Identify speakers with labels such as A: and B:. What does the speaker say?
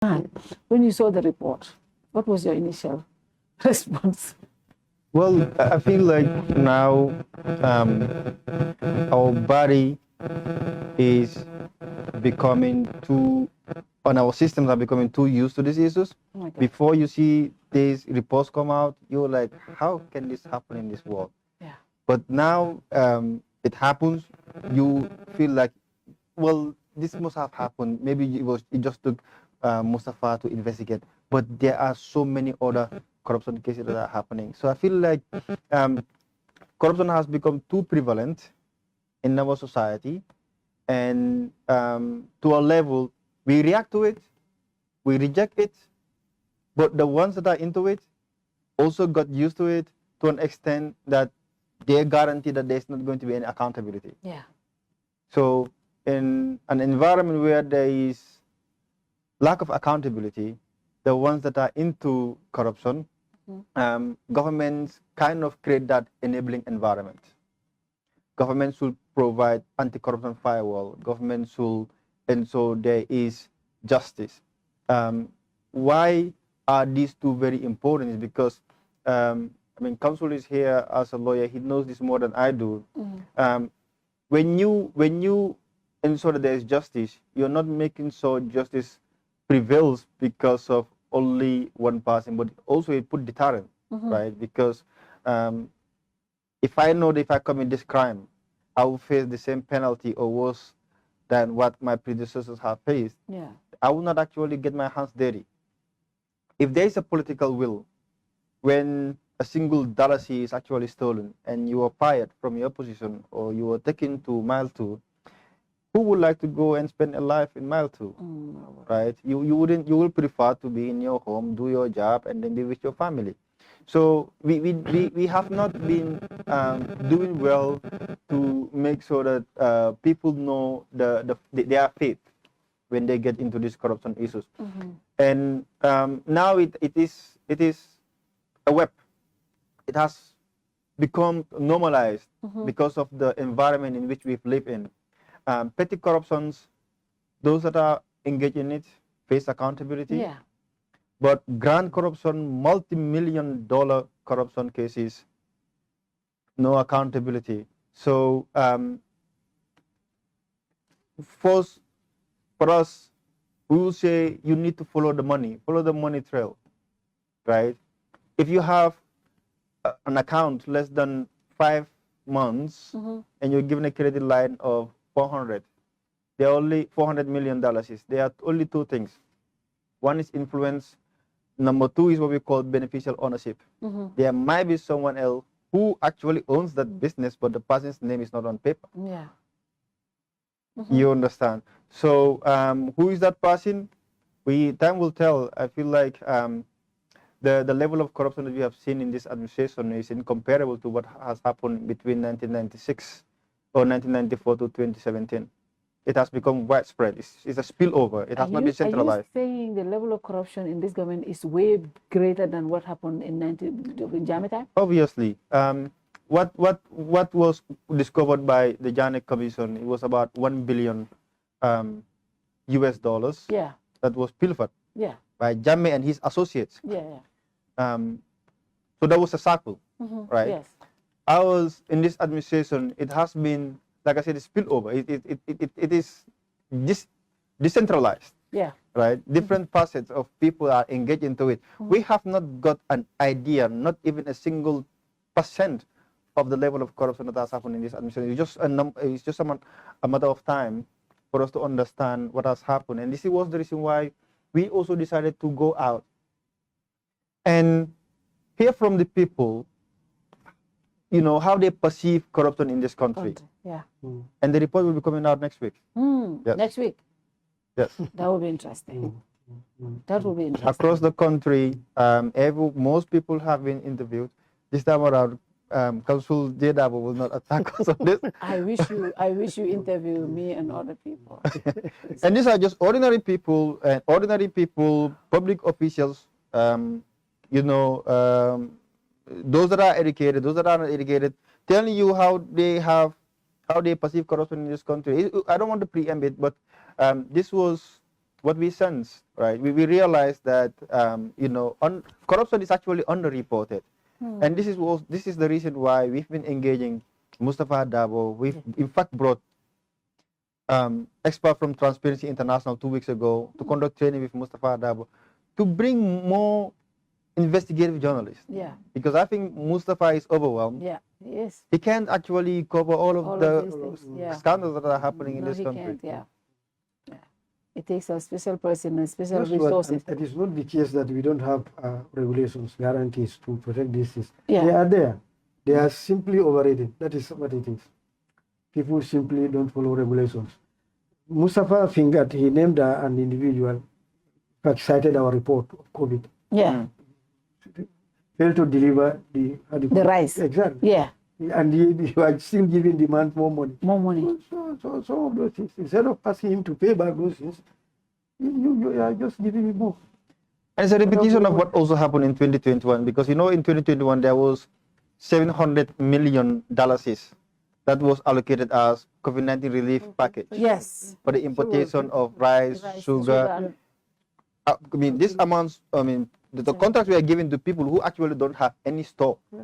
A: When you saw the report, what was your initial response?
B: Well, I feel like now our body is becoming too, and our systems are becoming too used to these issues.
A: Oh
B: Before you see these reports come out, you're like, how can this happen in this world?
A: Yeah.
B: But now it happens, you feel like, well, this must have happened. Maybe it just took Mustafa to investigate, but there are so many other corruption cases that are happening. So I feel like corruption has become too prevalent in our society, and to a level, we react to it, we reject it, but the ones that are into it also got used to it to an extent that they guarantee that there's not going to be any accountability.
A: Yeah.
B: So in an environment where there is lack of accountability, the ones that are into corruption, governments kind of create that enabling environment. Governments should provide anti-corruption firewall. Governments should, and so there is justice. Why are these two very important? Is because I mean, Counsel is here as a lawyer. He knows this more than I do. When you ensure that there is justice, you're not making sure justice prevails because of only one person, but also it put deterrent, right? Because if I know that if I commit this crime, I will face the same penalty or worse than what my predecessors have faced, I will not actually get my hands dirty. If there is a political will, when a single dollar is actually stolen and you are fired from your position or you are taken to mile 2, who would like to go and spend a life in mile 2, right? You will prefer to be in your home, do your job, and then be with your family. So we have not been doing well to make sure that people know their faith when they get into these corruption issues. And now it is a web. It has become normalized because of the environment in which we've lived in. Petty corruptions, those that are engaged in it face accountability.
A: Yeah.
B: But grand corruption, multi-million dollar corruption cases, no accountability. So for us, we will say you need to follow the money trail, right? If you have an account less than 5 months and you're given a credit line of 400, there are only $400 million. There are only two things. One is influence. Number 2 is what we call beneficial ownership. There might be someone else who actually owns that business, but the person's name is not on paper.
A: Yeah.
B: You understand? So who is that person? Time will tell. I feel like the level of corruption that we have seen in this administration is incomparable to what has happened between 1996 or 1994 to 2017. It has become widespread. It's a spillover. It has not been centralized.
A: Are you saying the level of corruption in this government is way greater than what happened in Jammeh time?
B: Obviously. What was discovered by the Janet Commission? It was about $1 billion US dollars.
A: Yeah.
B: That was pilfered.
A: Yeah.
B: By Jammeh and his associates.
A: Yeah.
B: So that was a circle, right?
A: Yes.
B: Ours in this administration, it has been, like I said, a spillover. It is decentralized.
A: Yeah.
B: Right? Different facets of people are engaged into it. We have not got an idea, not even a single % of the level of corruption that has happened in this administration. It's just a matter of time for us to understand what has happened. And this was the reason why we also decided to go out and hear from the people, how they perceive corruption in this country.
A: Yeah.
B: And the report will be coming out next week.
A: Yes. Next week?
B: Yes.
A: That will be interesting. That will be interesting.
B: Across the country, most people have been interviewed. This time around, Council Jedabo will not attack us on this.
A: I wish you interview me and other people.
B: And these are just ordinary people, public officials, those that are educated, those that are not educated, telling you how they perceive corruption in this country. I don't want to preempt it, but this was what we sense, right? We realize that corruption is actually underreported, and this is the reason why we've been engaging Mustafa Dabo. We've in fact brought expert from Transparency International 2 weeks ago to conduct training with Mustafa Dabo to bring more investigative journalists.
A: Yeah.
B: Because I think Mustafa is overwhelmed.
A: Yeah. Yes.
B: He can't actually cover all of the
A: these things. Yeah.
B: scandals that are happening in
A: No,
B: this
A: he
B: country.
A: can't. Yeah. Yeah. It takes a special person and special
C: Yes, but
A: resources.
C: it is not the case that we don't have regulations, guarantees to protect these things.
A: Yeah.
C: They are there. They are simply overrated. That is what it is. People simply don't follow regulations. Mustafa Fingat, he named an individual, cited our report of COVID.
A: Yeah.
C: Failed to deliver the
A: rice.
C: Exactly.
A: Yeah.
C: And you are still giving demand more money.
A: More money.
C: So some of those things, instead of asking him to pay back those things, you are just giving him more.
B: And it's a repetition of what also happened in 2021, because in 2021 there was $700 million that was allocated as COVID-19 relief package.
A: Yes.
B: For the importation of rice, sugar. I mean, these amounts, the contracts we are giving to people who actually don't have any store.
A: Yeah.